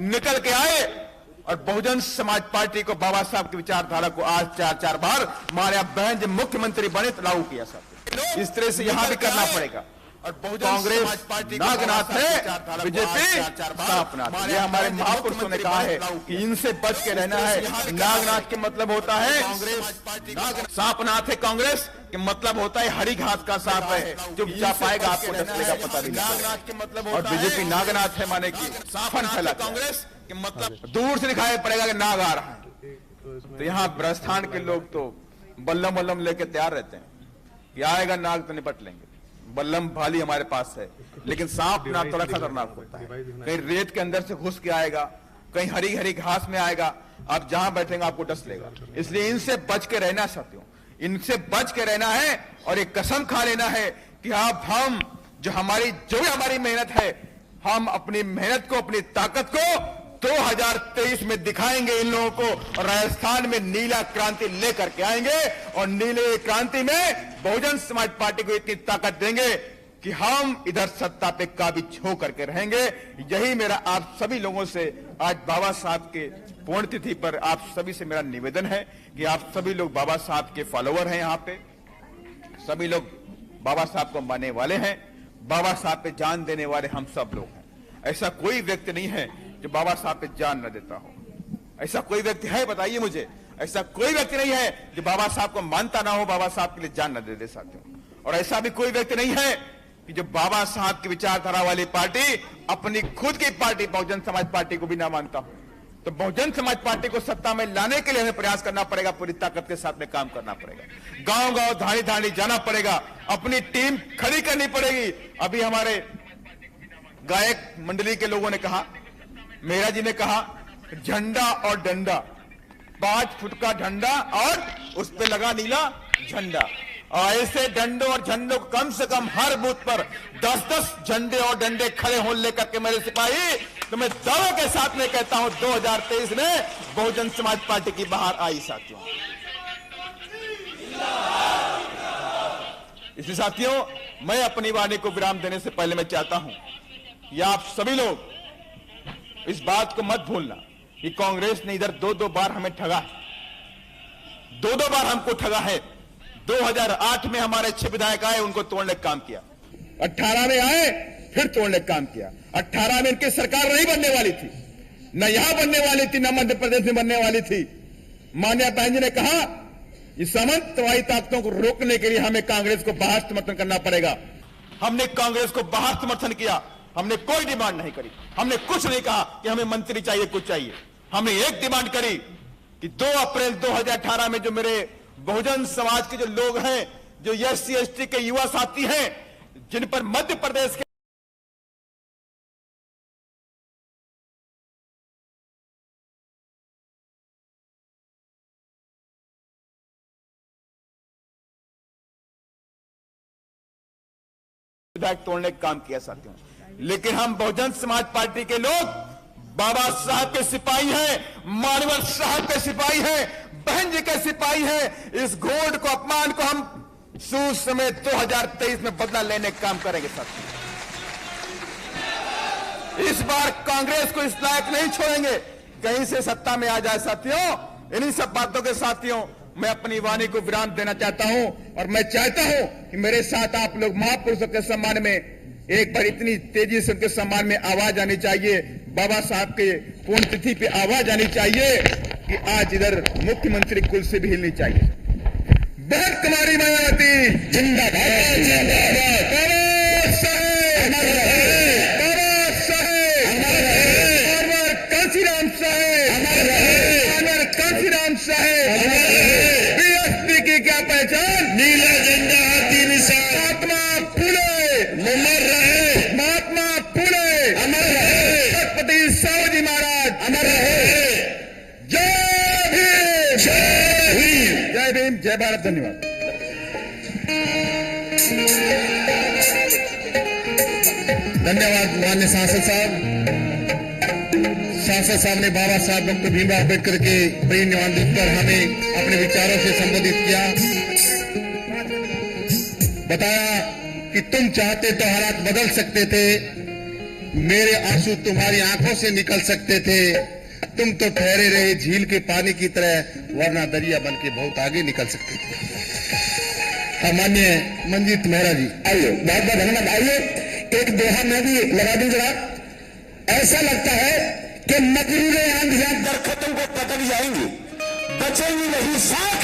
निकल के आए और बहुजन समाज पार्टी को, बाबा साहब की विचारधारा को आज 4 बार हमारे बहन जब मुख्यमंत्री बने तो लागू किया साहब। इस तरह से यहां भी करना पड़ेगा। और कांग्रेस नागनाथ है, बीजेपी सापनाथ। ये हमारे महापुरुषों ने कहा है कि इनसे बच के रहना है। नागनाथ के मतलब होता है सापनाथ है कांग्रेस के मतलब होता है हरी घास का सांप है, चुपचाप आएगा आपको डसने का पता नहीं लगेगा। और बीजेपी नागनाथ है माने कि फन फैला कांग्रेस के मतलब दूर से दिखाई पड़ेगा कि नाग आ रहा है। तो यहाँ ब्रजस्थान के लोग तो बल्लम वल्लम लेके तैयार रहते हैं कि आएगा नाग तो निपट लेंगे। बल्लम भाली हमारे पास है, लेकिन सांप ना थोड़ा खतरनाक होता है। कहीं रेत के अंदर से घुस के आएगा, कहीं हरी हरी घास में आएगा, आप जहां बैठेंगे आपको डस लेगा। इसलिए इनसे बच के रहना साथियों, इनसे बच के रहना है। और एक कसम खा लेना है कि आप हम जो हमारी मेहनत है, हम अपनी मेहनत को, अपनी ताकत को 2023 में दिखाएंगे इन लोगों को। और राजस्थान में नीला क्रांति लेकर के आएंगे और नीले क्रांति में बहुजन समाज पार्टी को इतनी ताकत देंगे कि हम इधर सत्ता पे काबिज हो करके रहेंगे। यही मेरा आप सभी लोगों से आज बाबा साहब के पुण्यतिथि पर आप सभी से मेरा निवेदन है कि आप सभी लोग बाबा साहब के फॉलोवर हैं। यहाँ पे सभी लोग बाबा साहब को मानने वाले हैं, बाबा साहब पे जान देने वाले हम सब लोग हैं। ऐसा कोई व्यक्ति नहीं है जो बाबा साहब पे जान न देता हो। ऐसा कोई व्यक्ति है बताइए मुझे? ऐसा कोई व्यक्ति नहीं है जो बाबा साहब को मानता ना हो, बाबा साहब के लिए जान न दे साथियों। और ऐसा भी कोई व्यक्ति नहीं है कि जो बाबा साहब की विचारधारा वाली पार्टी अपनी खुद की पार्टी बहुजन समाज पार्टी को भी ना मानता हो। तो बहुजन समाज पार्टी को सत्ता में लाने के लिए हमें प्रयास करना पड़ेगा, पूरी ताकत के साथ में काम करना पड़ेगा, गांव गांव धाड़ी धाड़ी जाना पड़ेगा, अपनी टीम खड़ी करनी पड़ेगी। अभी हमारे गायक मंडली के लोगों ने कहा, मेरा जी ने कहा, झंडा और डंडा, 5 फुट का झंडा और उस पे लगा नीला झंडा। और ऐसे डंडों और झंडों को कम से कम हर बूथ पर 10-10 झंडे और डंडे खड़े हो लेकर के मेरे सिपाही, तो मैं दावे के साथ में कहता हूं 2023 में बहुजन समाज पार्टी की बाहर आई साथियों। इसलिए साथियों, मैं अपनी वाणी को विराम देने से पहले मैं चाहता हूं कि आप सभी लोग इस बात को मत भूलना कि कांग्रेस ने इधर 2-2 बार हमें ठगा है, 2-2 बार हमको ठगा है। 2008 में हमारे 6 विधायक आए, उनको तोड़ने का काम किया। 18 में आए, फिर तोड़ने का काम किया। 18 में इनकी सरकार नहीं बनने वाली थी, न यहां बनने वाली थी, न मध्य प्रदेश में बनने वाली थी। माननीय बहन जी ने कहा इस सामंतवादी ताकतों को रोकने के लिए हमें कांग्रेस को बाहर समर्थन करना पड़ेगा। हमने कांग्रेस को बाहर समर्थन किया, हमने कोई डिमांड नहीं करी, हमने कुछ नहीं कहा कि हमें मंत्री चाहिए, कुछ चाहिए। हमने एक डिमांड करी कि 2 अप्रैल 2018 में जो मेरे बहुजन समाज के जो लोग हैं, जो SC ST के युवा साथी हैं, जिन पर मध्य प्रदेश के विधायक तोड़ने का काम किया साथियों। लेकिन हम बहुजन समाज पार्टी के लोग बाबा साहब के सिपाही हैं, मानवर साहब के सिपाही हैं, बहन जी के सिपाही हैं। इस घोड़ को, अपमान को हम सूद समेत 2023 में बदला लेने का काम करेंगे साथियों। इस बार कांग्रेस को इस लायक नहीं छोड़ेंगे कहीं से सत्ता में आ जाए साथियों। इन्हीं सब बातों के साथियों मैं अपनी वाणी को विराम देना चाहता हूं। और मैं चाहता हूं कि मेरे साथ आप लोग महापुरुषों के सम्मान में एक बार इतनी तेजी से उनके सम्मान में आवाज आनी चाहिए, बाबा साहब के पुण्यतिथि पे आवाज आनी चाहिए कि आज इधर मुख्यमंत्री कुल से भी हिलनी चाहिए। बहुत कुमारी मायावती जिंदाबाद, जिंदाबाद, बाबा साहेब, बाबा साहेब, अमर कांसीराम साहेब, अमर कांसीराम साहेब। BSP की क्या पहचान? नीला झंडा, हाथी निशान। महात्मा फूले अमर रहे, महात्मा फूले अमर रहे, छत्रपति साहूजी महाराज अमर रहे। जय भीम, जय भीम, जय भीम, जय भारत। धन्यवाद। धन्यवाद माननीय सांसद साहब। सांसद साहब ने बाबा साहब डॉक्टर भीमराव अम्बेडकर के परिनिर्वाण पर हमें अपने विचारों से संबोधित किया। बताया कि तुम चाहते तो हालात बदल सकते थे, मेरे आंसू तुम्हारी आंखों से निकल सकते थे, तुम तो ठहरे रहे झील के पानी की तरह, वरना दरिया बन के बहुत आगे निकल सकते थे। माननीय मंजीत मेहरा जी, आइए, बहुत बहुत धन्यवाद। आइए एक दोहा मैं भी लगा दूं जरा। ऐसा लगता है कि मकरूरे आंधियां दरख्तों को पटक जाएंगी, बचेंगी नहीं साख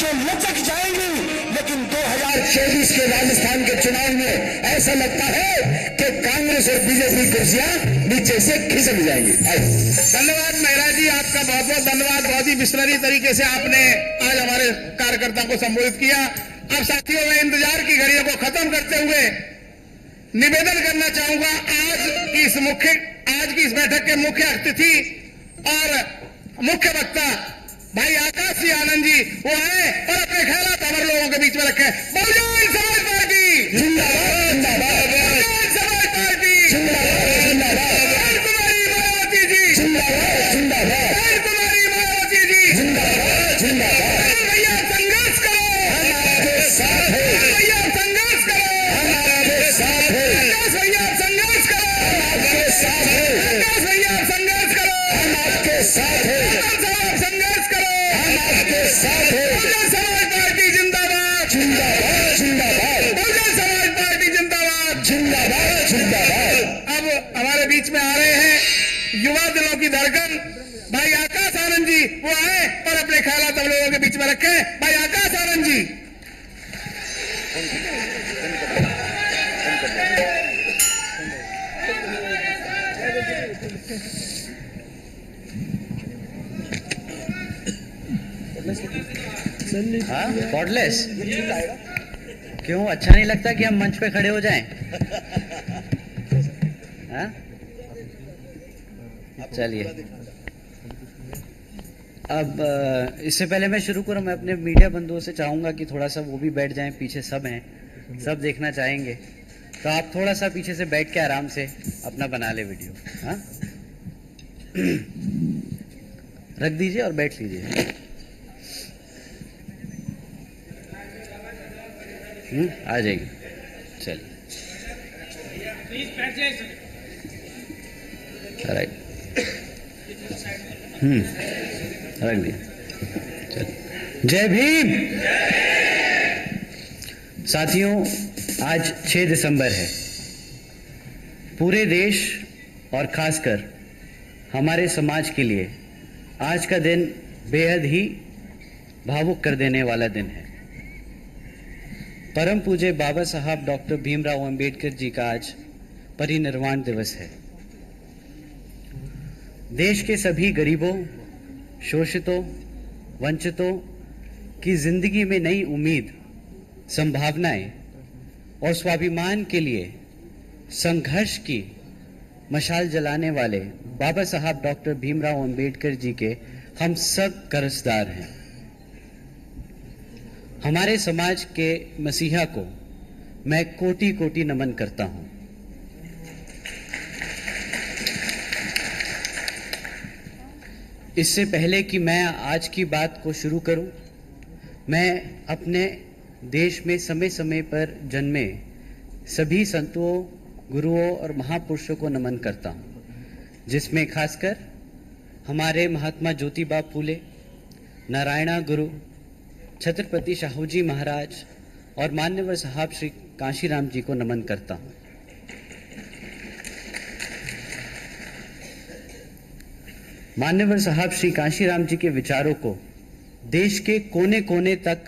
जो लचक जाएंगी। लेकिन 2024 के राजस्थान के चुनाव में ऐसा लगता है कि कांग्रेस और बीजेपी कुर्सियां नीचे से खिसक जाएंगी। धन्यवाद मेहरा जी, आपका बहुत बहुत धन्यवाद। बहुत ही मिशनरी तरीके से आपने आज हमारे कार्यकर्ताओं को संबोधित किया। अब साथियों, मैं इंतजार की घड़ियों को खत्म करते हुए निवेदन करना चाहूंगा, आज की इस बैठक के मुख्य अतिथि और मुख्य वक्ता भाई आकाश सिंह आनंद जी वो आए और अपने ख्यालात हमारे लोगों के बीच में रखे। बहुजन समाज पार्टी जिंदाबाद, जिंदाबाद, बहुजन समाज पार्टी जिंदाबाद, जिंदाबाद, कुमारी मायावती जी जिंदाबाद, जिंदाबाद, कुमारी मायावती जी जिंदाबाद, जिंदाबाद। भैया संघर्ष करो, हम आपके साथ हैं, भैया संघर्ष करो, हम आपके साथ हैं, आकाश भैया संघर्ष करो, हम आपके साथ हैं, आकाश भैया संघर्ष करो, हम आपके साथ हैं, संघर्ष करो, हम आपके साथ हैं। बहुजन समाज पार्टी जिंदाबाद, जिंदाबाद, जिंदाबाद, बहुजन समाज पार्टी जिंदाबाद। जिंदाबाद, जिंदाबाद। अब हमारे बीच में आ रहे हैं युवा दिलों की धड़कन भाई आकाश आनंद जी, वो आए और अपने ख्यालात हम लोगों के बीच में रखे। भाई आकाश आनंद जी। कॉर्डलेस क्यों? अच्छा नहीं लगता कि हम मंच पे खड़े हो जाएं? हाँ? चलिए, अब इससे पहले मैं शुरू करूं, मैं अपने मीडिया बंधुओं से चाहूंगा कि थोड़ा सा वो भी बैठ जाएं। पीछे सब हैं, सब देखना चाहेंगे, तो आप थोड़ा सा पीछे से बैठ के आराम से अपना बना ले वीडियो। हाँ, रख दीजिए और बैठ लीजिए। आ जाएगी, चलिए। राइट, रख दिया, चलिए। जय भीम। साथियों, आज 6 दिसंबर है। पूरे देश और खासकर हमारे समाज के लिए आज का दिन बेहद ही भावुक कर देने वाला दिन है। परम पूज्य बाबा साहब डॉक्टर भीमराव अंबेडकर जी का आज परिनिर्वाण दिवस है। देश के सभी गरीबों, शोषितों, वंचितों की जिंदगी में नई उम्मीद, संभावनाएं और स्वाभिमान के लिए संघर्ष की मशाल जलाने वाले बाबा साहब डॉक्टर भीमराव अंबेडकर जी के हम सब कर्जदार हैं। हमारे समाज के मसीहा को मैं कोटि कोटि नमन करता हूं। इससे पहले कि मैं आज की बात को शुरू करूं, मैं अपने देश में समय समय पर जन्मे सभी संतों, गुरुओं और महापुरुषों को नमन करता हूं, जिसमें खासकर हमारे महात्मा ज्योतिबा फूले, नारायणा गुरु, छत्रपति शाहू जी महाराज और मान्यवर साहब श्री कांशीराम जी को नमन करता हूं। मान्यवर साहब श्री कांशीराम जी के विचारों को देश के कोने कोने तक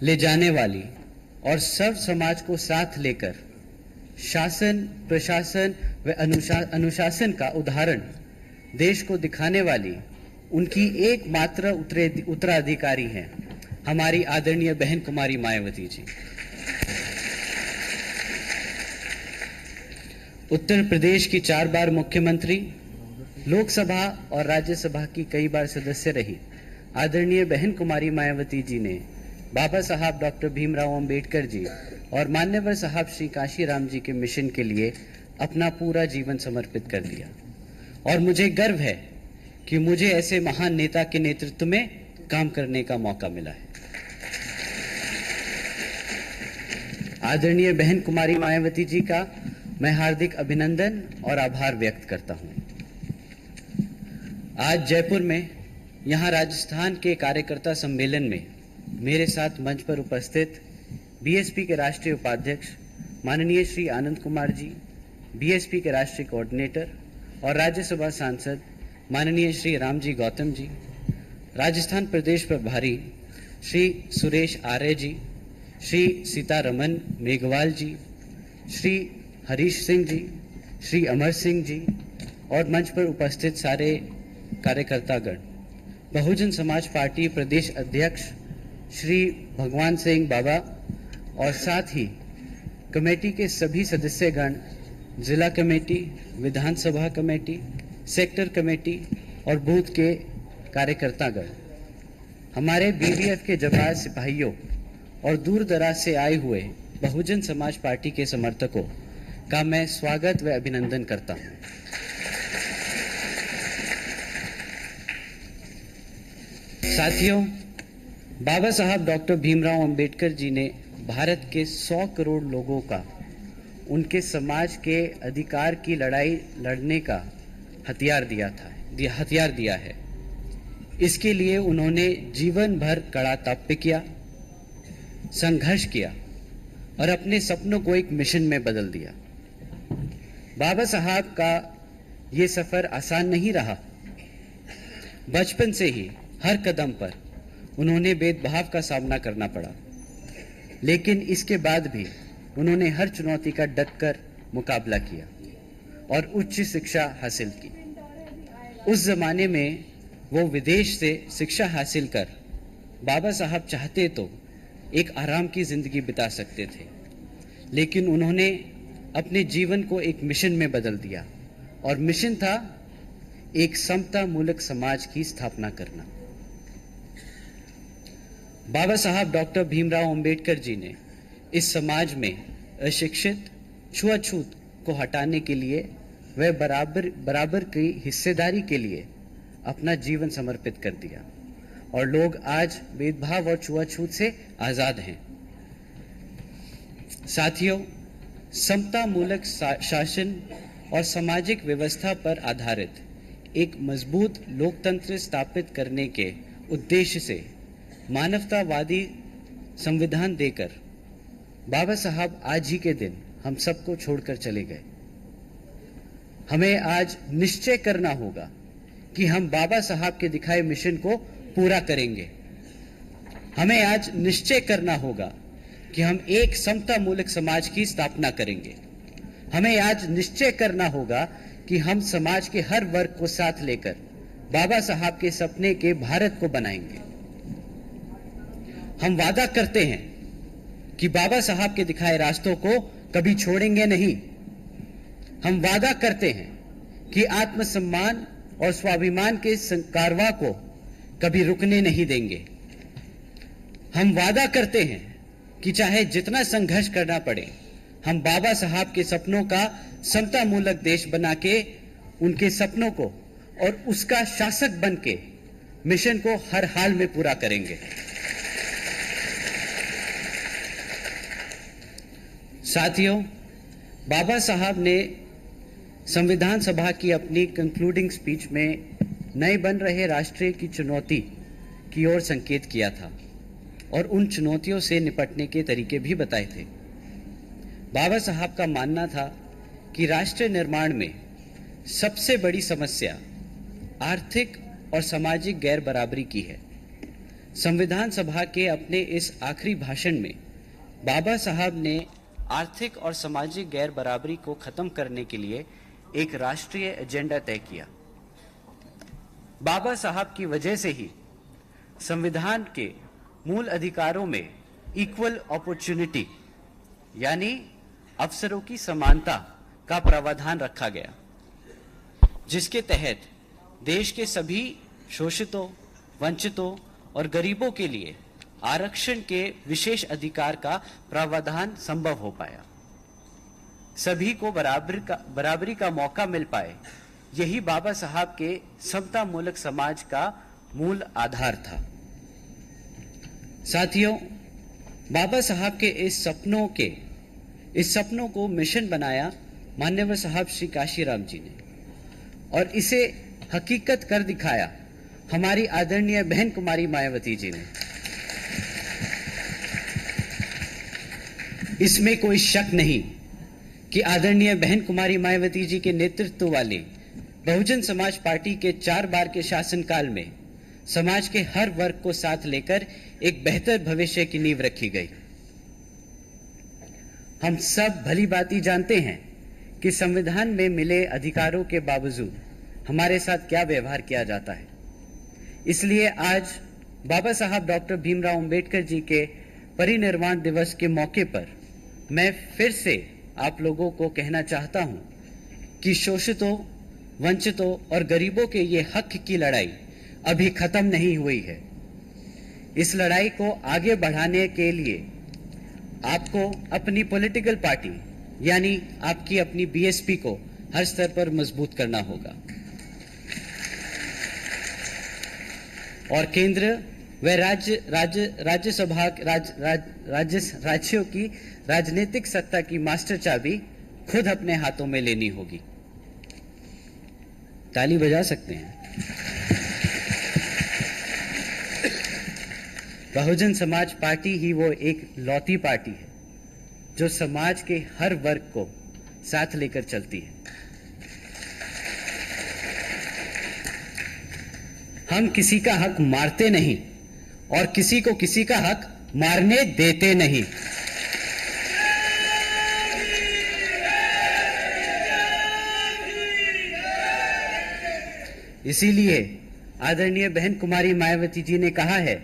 ले जाने वाली और सब समाज को साथ लेकर शासन, प्रशासन व अनुशासन का उदाहरण देश को दिखाने वाली उनकी एकमात्र उत्तराधिकारी हैं हमारी आदरणीय बहन कुमारी मायावती जी। उत्तर प्रदेश की 4 बार मुख्यमंत्री, लोकसभा और राज्यसभा की कई बार सदस्य रही आदरणीय बहन कुमारी मायावती जी ने बाबा साहब डॉक्टर भीमराव अंबेडकर जी और मान्यवर साहब श्री कांशीराम जी के मिशन के लिए अपना पूरा जीवन समर्पित कर दिया। और मुझे गर्व है कि मुझे ऐसे महान नेता के नेतृत्व में काम करने का मौका मिला है। आदरणीय बहन कुमारी मायावती जी का मैं हार्दिक अभिनंदन और आभार व्यक्त करता हूं। आज जयपुर में यहां राजस्थान के कार्यकर्ता सम्मेलन में मेरे साथ मंच पर उपस्थित बीएसपी के राष्ट्रीय उपाध्यक्ष माननीय श्री आनंद कुमार जी, बीएसपी के राष्ट्रीय कोऑर्डिनेटर और राज्यसभा सांसद माननीय श्री रामजी गौतम जी, राजस्थान प्रदेश प्रभारी श्री सुरेश आर्य जी, श्री सीतारमन मेघवाल जी, श्री हरीश सिंह जी, श्री अमर सिंह जी और मंच पर उपस्थित सारे कार्यकर्तागण, बहुजन समाज पार्टी प्रदेश अध्यक्ष श्री भगवान सिंह बाबा और साथ ही कमेटी के सभी सदस्यगण, जिला कमेटी, विधानसभा कमेटी, सेक्टर कमेटी और बूथ के कार्यकर्तागण, हमारे बीडीएफ के जवान सिपाहियों और दूर दराज से आए हुए बहुजन समाज पार्टी के समर्थकों का मैं स्वागत व अभिनंदन करता हूं। साथियों, बाबा साहब डॉक्टर भीमराव अंबेडकर जी ने भारत के 100 करोड़ लोगों का उनके समाज के अधिकार की लड़ाई लड़ने का हथियार दिया है। इसके लिए उन्होंने जीवन भर कड़ा तप किया, संघर्ष किया और अपने सपनों को एक मिशन में बदल दिया। बाबा साहब का ये सफर आसान नहीं रहा। बचपन से ही हर कदम पर उन्होंने भेदभाव का सामना करना पड़ा, लेकिन इसके बाद भी उन्होंने हर चुनौती का डटकर मुकाबला किया और उच्च शिक्षा हासिल की। उस जमाने में वो विदेश से शिक्षा हासिल कर बाबा साहब चाहते तो एक आराम की जिंदगी बिता सकते थे, लेकिन उन्होंने अपने जीवन को एक मिशन में बदल दिया और मिशन था एक समता मूलक समाज की स्थापना करना। बाबा साहब डॉक्टर भीमराव अंबेडकर जी ने इस समाज में अशिक्षित, छुआछूत को हटाने के लिए व बराबर की हिस्सेदारी के लिए अपना जीवन समर्पित कर दिया और लोग आज भेदभाव और छुआछूत से आजाद हैं। साथियों, समता मूलक शासन और सामाजिक व्यवस्था पर आधारित एक मजबूत लोकतंत्र स्थापित करने के उद्देश्य से मानवतावादी संविधान देकर बाबा साहब आज ही के दिन हम सबको छोड़कर चले गए। हमें आज निश्चय करना होगा कि हम बाबा साहब के दिखाए मिशन को पूरा करेंगे। हमें आज निश्चय करना होगा कि हम एक समता मूलक समाज की स्थापना करेंगे। हमें आज निश्चय करना होगा कि हम समाज के हर वर्ग को साथ लेकर बाबा साहब के सपने के भारत को बनाएंगे। हम वादा करते हैं कि बाबा साहब के दिखाए रास्तों को कभी छोड़ेंगे नहीं। हम वादा करते हैं कि आत्मसम्मान और स्वाभिमान के कारवां को कभी रुकने नहीं देंगे। हम वादा करते हैं कि चाहे जितना संघर्ष करना पड़े, हम बाबा साहब के सपनों का समता मूलक देश बना के उनके सपनों को और उसका शासक बन के मिशन को हर हाल में पूरा करेंगे। साथियों, बाबा साहब ने संविधान सभा की अपनी कंक्लूडिंग स्पीच में नए बन रहे राष्ट्र की चुनौती की ओर संकेत किया था और उन चुनौतियों से निपटने के तरीके भी बताए थे। बाबा साहब का मानना था कि राष्ट्र निर्माण में सबसे बड़ी समस्या आर्थिक और सामाजिक गैर बराबरी की है। संविधान सभा के अपने इस आखिरी भाषण में बाबा साहब ने आर्थिक और सामाजिक गैर बराबरी को खत्म करने के लिए एक राष्ट्रीय एजेंडा तय किया। बाबा साहब की वजह से ही संविधान के मूल अधिकारों में इक्वल अपॉर्चुनिटी यानी अवसरों की समानता का प्रावधान रखा गया, जिसके तहत देश के सभी शोषितों, वंचितों और गरीबों के लिए आरक्षण के विशेष अधिकार का प्रावधान संभव हो पाया। सभी को बराबरी का मौका मिल पाए, यही बाबा साहब के समता मूलक समाज का मूल आधार था। साथियों, बाबा साहब के इस सपनों को मिशन बनाया मान्यवर साहब श्री काशीराम जी ने, और इसे हकीकत कर दिखाया हमारी आदरणीय बहन कुमारी मायावती जी ने। इसमें कोई शक नहीं कि आदरणीय बहन कुमारी मायावती जी के नेतृत्व वाली बहुजन समाज पार्टी के 4 बार के शासनकाल में समाज के हर वर्ग को साथ लेकर एक बेहतर भविष्य की नींव रखी गई। हम सब भली भांति जानते हैं कि संविधान में मिले अधिकारों के बावजूद हमारे साथ क्या व्यवहार किया जाता है। इसलिए आज बाबा साहब डॉक्टर भीमराव अंबेडकर जी के परिनिर्वाण दिवस के मौके पर मैं फिर से आप लोगों को कहना चाहता हूं कि शोषितों, वंचितों और गरीबों के ये हक की लड़ाई अभी खत्म नहीं हुई है। इस लड़ाई को आगे बढ़ाने के लिए आपको अपनी पॉलिटिकल पार्टी यानी आपकी अपनी बीएसपी को हर स्तर पर मजबूत करना होगा और केंद्र व राज्यों की राजनीतिक सत्ता की मास्टर चाबी खुद अपने हाथों में लेनी होगी। ताली बजा सकते हैं। बहुजन समाज पार्टी ही वो एक लौती पार्टी है जो समाज के हर वर्ग को साथ लेकर चलती है। हम किसी का हक मारते नहीं और किसी को किसी का हक मारने देते नहीं। इसीलिए आदरणीय बहन कुमारी मायावती जी ने कहा है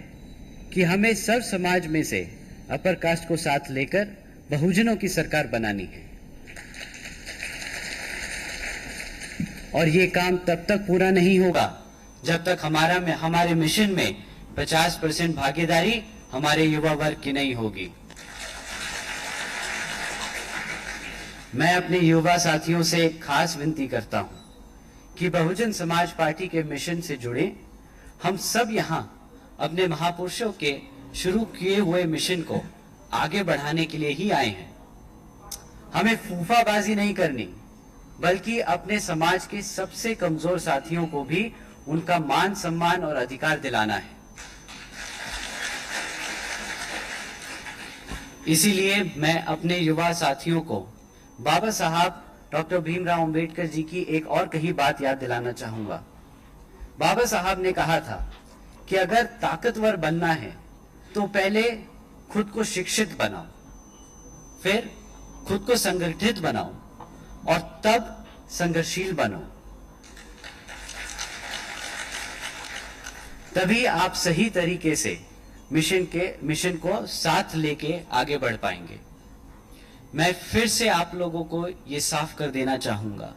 कि हमें सब समाज में से अपर कास्ट को साथ लेकर बहुजनों की सरकार बनानी है और ये काम तब तक पूरा नहीं होगा जब तक हमारे मिशन में 50% भागीदारी हमारे युवा वर्ग की नहीं होगी। मैं अपने युवा साथियों से खास विनती करता हूं कि बहुजन समाज पार्टी के मिशन से जुड़े हम सब यहां अपने महापुरुषों के शुरू किए हुए मिशन को आगे बढ़ाने के लिए ही आए हैं। हमें फूफाबाजी नहीं करनी, बल्कि अपने समाज के सबसे कमजोर साथियों को भी उनका मान सम्मान और अधिकार दिलाना है। इसीलिए मैं अपने युवा साथियों को बाबा साहब डॉक्टर भीमराव अंबेडकर जी की एक और कही बात याद दिलाना चाहूंगा। बाबा साहब ने कहा था कि अगर ताकतवर बनना है तो पहले खुद को शिक्षित बनाओ, फिर खुद को संगठित बनाओ और तब संघर्षशील बनो। तभी आप सही तरीके से मिशन को साथ लेके आगे बढ़ पाएंगे। मैं फिर से आप लोगों को ये साफ कर देना चाहूंगा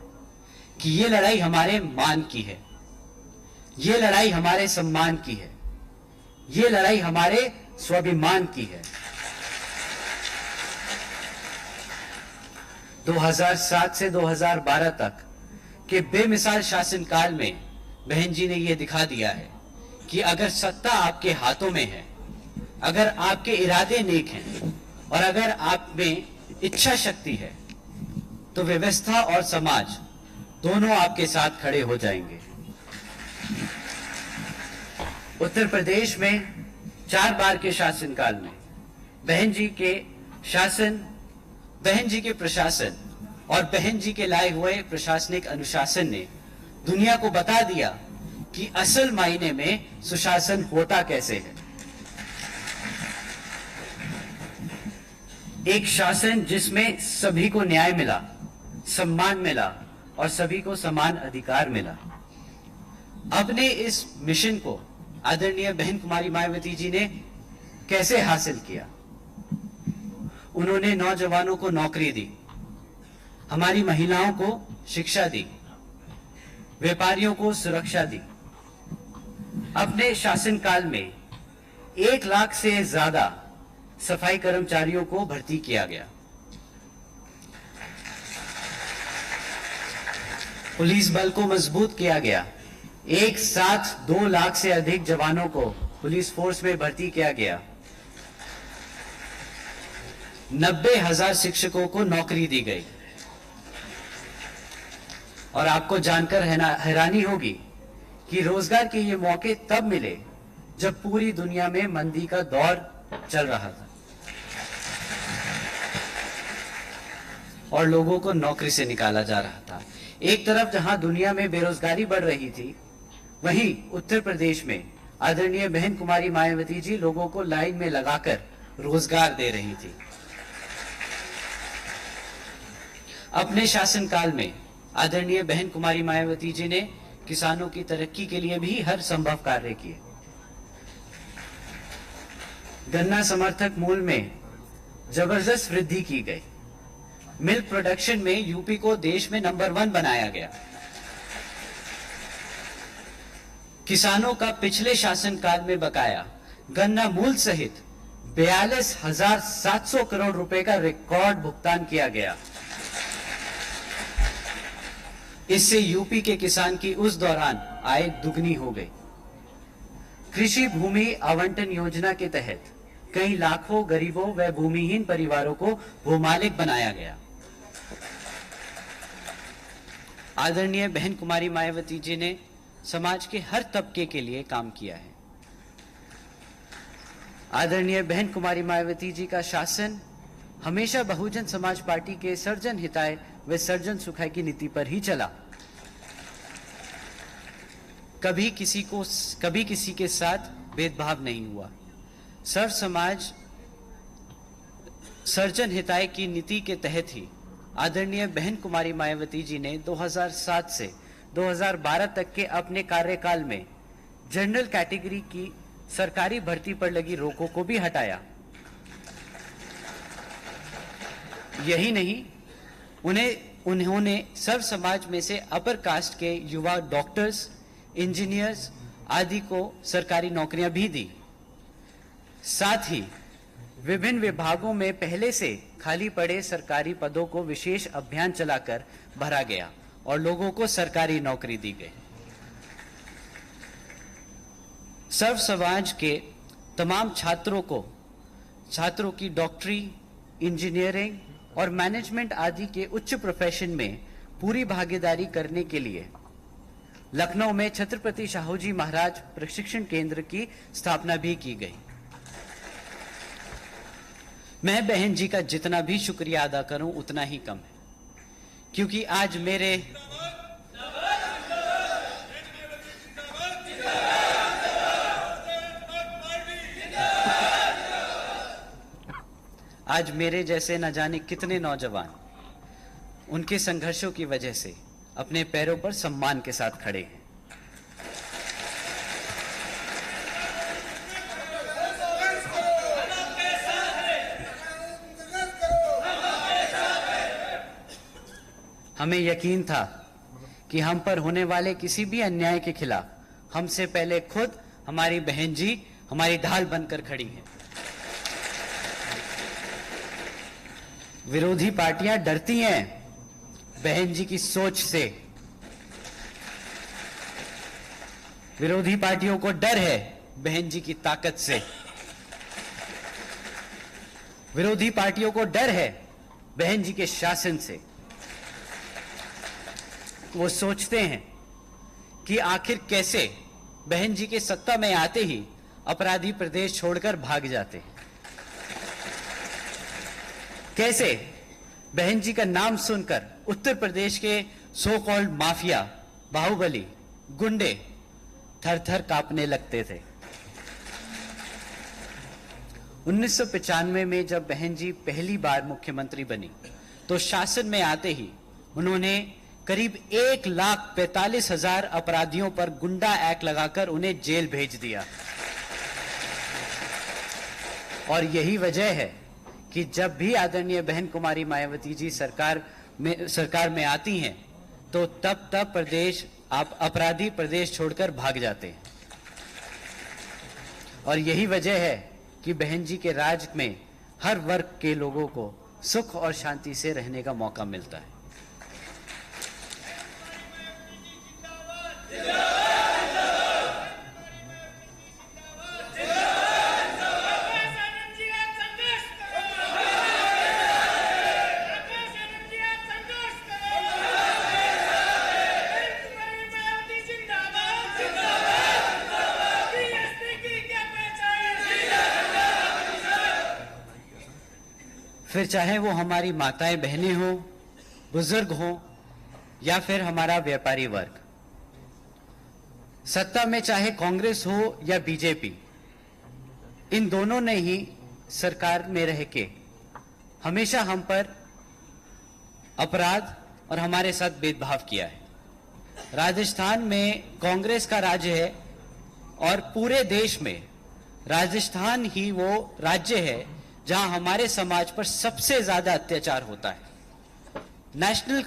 कि ये लड़ाई हमारे मान की है, ये लड़ाई हमारे सम्मान की है, ये लड़ाई हमारे स्वाभिमान की है। 2007 से 2012 तक के बेमिसाल शासनकाल में बहन जी ने यह दिखा दिया है कि अगर सत्ता आपके हाथों में है, अगर आपके इरादे नेक हैं और अगर आप में इच्छा शक्ति है तो व्यवस्था और समाज दोनों आपके साथ खड़े हो जाएंगे। उत्तर प्रदेश में 4 बार के शासनकाल में बहन जी के शासन, बहन जी के प्रशासन और बहन जी के लाए हुए प्रशासनिक अनुशासन ने दुनिया को बता दिया कि असल मायने में सुशासन होता कैसे है। एक शासन जिसमें सभी को न्याय मिला, सम्मान मिला और सभी को समान अधिकार मिला। अपने इस मिशन को आदरणीय बहन कुमारी मायावती जी ने कैसे हासिल किया? उन्होंने नौजवानों को नौकरी दी, हमारी महिलाओं को शिक्षा दी, व्यापारियों को सुरक्षा दी। अपने शासनकाल में 1 लाख से ज्यादा सफाई कर्मचारियों को भर्ती किया गया। पुलिस बल को मजबूत किया गया। एक साथ 2 लाख से अधिक जवानों को पुलिस फोर्स में भर्ती किया गया। 90,000 शिक्षकों को नौकरी दी गई। और आपको जानकर हैरानी होगी कि रोजगार के ये मौके तब मिले जब पूरी दुनिया में मंदी का दौर चल रहा था और लोगों को नौकरी से निकाला जा रहा था। एक तरफ जहां दुनिया में बेरोजगारी बढ़ रही थी, वहीं उत्तर प्रदेश में आदरणीय बहन कुमारी मायावती जी लोगों को लाइन में लगाकर रोजगार दे रही थी। अपने शासनकाल में आदरणीय बहन कुमारी मायावती जी ने किसानों की तरक्की के लिए भी हर संभव कार्य किए। गन्ना समर्थक मूल्य में जबरदस्त वृद्धि की गई। मिल्क प्रोडक्शन में यूपी को देश में नंबर 1 बनाया गया। किसानों का पिछले शासनकाल में बकाया गन्ना मूल्य सहित 42,700 करोड़ रुपए का रिकॉर्ड भुगतान किया गया। इससे यूपी के किसान की उस दौरान आय दुगनी हो गई। कृषि भूमि आवंटन योजना के तहत कई लाखों गरीबों व भूमिहीन परिवारों को भूमालिक बनाया गया। आदरणीय बहन कुमारी मायावती जी ने समाज के हर तबके के लिए काम किया है। आदरणीय बहन कुमारी मायावती जी का शासन हमेशा बहुजन समाज पार्टी के सर्वजन हिताय व सर्वजन सुखाय की नीति पर ही चला। कभी किसी के साथ भेदभाव नहीं हुआ। सर्व समाज सर्वजन हिताय की नीति के तहत ही आदरणीय बहन कुमारी मायावती जी ने 2007 से 2012 तक के अपने कार्यकाल में जनरल कैटेगरी की सरकारी भर्ती पर लगी रोकों को भी हटाया। यही नहीं, उन्होंने सर्व समाज में से अपर कास्ट के युवा डॉक्टर्स, इंजीनियर्स आदि को सरकारी नौकरियां भी दी। साथ ही विभिन्न विभागों में पहले से खाली पड़े सरकारी पदों को विशेष अभियान चलाकर भरा गया और लोगों को सरकारी नौकरी दी गई। सर्व समाज के तमाम छात्रों की डॉक्टरी, इंजीनियरिंग और मैनेजमेंट आदि के उच्च प्रोफेशन में पूरी भागीदारी करने के लिए लखनऊ में छत्रपति शाहूजी महाराज प्रशिक्षण केंद्र की स्थापना भी की गई। मैं बहन जी का जितना भी शुक्रिया अदा करूं उतना ही कम है, क्योंकि आज मेरे जैसे न जाने कितने नौजवान उनके संघर्षों की वजह से अपने पैरों पर सम्मान के साथ खड़े हैं। हमें यकीन था कि हम पर होने वाले किसी भी अन्याय के खिलाफ हमसे पहले खुद हमारी बहन जी हमारी ढाल बनकर खड़ी हैं। विरोधी पार्टियां डरती हैं बहन जी की सोच से। विरोधी पार्टियों को डर है बहन जी की ताकत से। विरोधी पार्टियों को डर है बहन जी के शासन से। वो सोचते हैं कि आखिर कैसे बहन जी के सत्ता में आते ही अपराधी प्रदेश छोड़कर भाग जाते हैं। कैसे बहन जी का नाम सुनकर उत्तर प्रदेश के सो कॉल्ड माफिया, बाहुबली, गुंडे थर थर कांपने लगते थे। 1995 में जब बहन जी पहली बार मुख्यमंत्री बनी तो शासन में आते ही उन्होंने करीब 1,45,000 अपराधियों पर गुंडा एक्ट लगाकर उन्हें जेल भेज दिया। और यही वजह है कि जब भी आदरणीय बहन कुमारी मायावती जी सरकार में आती हैं तो तब अपराधी प्रदेश छोड़कर भाग जाते हैं। और यही वजह है कि बहन जी के राज में हर वर्ग के लोगों को सुख और शांति से रहने का मौका मिलता है। फिर चाहे वो हमारी माताएं बहनें हों, बुजुर्ग हों या फिर हमारा व्यापारी वर्ग। सत्ता में चाहे कांग्रेस हो या बीजेपी, इन दोनों ने ही सरकार में रह के हमेशा हम पर अपराध और हमारे साथ भेदभाव किया है। राजस्थान में कांग्रेस का राज्य है और पूरे देश में राजस्थान ही वो राज्य है जहां हमारे समाज पर सबसे ज्यादा अत्याचार होता है। नेशनल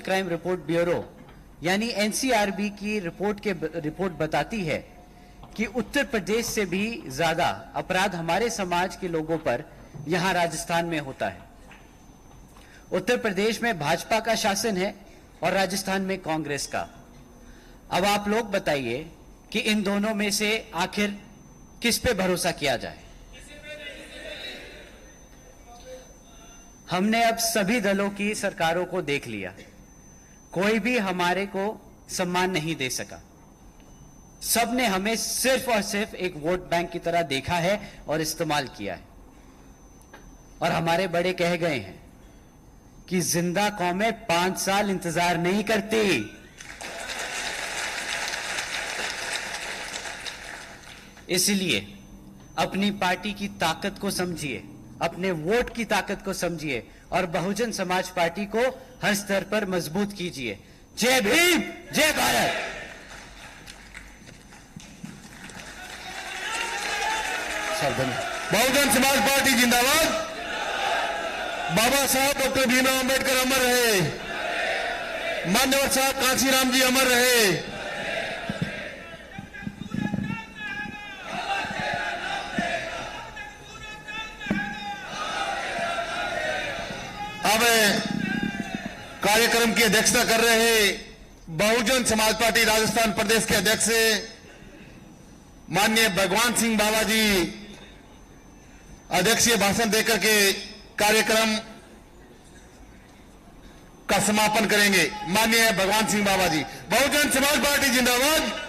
क्राइम रिपोर्ट ब्यूरो यानी एनसीआरबी की रिपोर्ट बताती है कि उत्तर प्रदेश से भी ज्यादा अपराध हमारे समाज के लोगों पर यहां राजस्थान में होता है। उत्तर प्रदेश में भाजपा का शासन है और राजस्थान में कांग्रेस का। अब आप लोग बताइए कि इन दोनों में से आखिर किस पे भरोसा किया जाए। हमने अब सभी दलों की सरकारों को देख लिया, कोई भी हमारे को सम्मान नहीं दे सका। सबने हमें सिर्फ और सिर्फ एक वोट बैंक की तरह देखा है और इस्तेमाल किया है। और हमारे बड़े कह गए हैं कि जिंदा कौमें 5 साल इंतजार नहीं करती। इसलिए अपनी पार्टी की ताकत को समझिए, अपने वोट की ताकत को समझिए और बहुजन समाज पार्टी को हर स्तर पर मजबूत कीजिए। जय भीम, जय भारत। बहुजन समाज पार्टी जिंदाबाद। बाबा साहब डॉक्टर भीमराव अंबेडकर अमर रहे। मान्यवर साहब कांशीराम जी अमर रहे। अब कार्यक्रम की अध्यक्षता कर रहे बहुजन समाज पार्टी राजस्थान प्रदेश के अध्यक्ष माननीय भगवान सिंह बाबा जी अध्यक्षीय भाषण देकर के कार्यक्रम का समापन करेंगे। माननीय भगवान सिंह बाबा जी। बहुजन समाज पार्टी जिंदाबाद।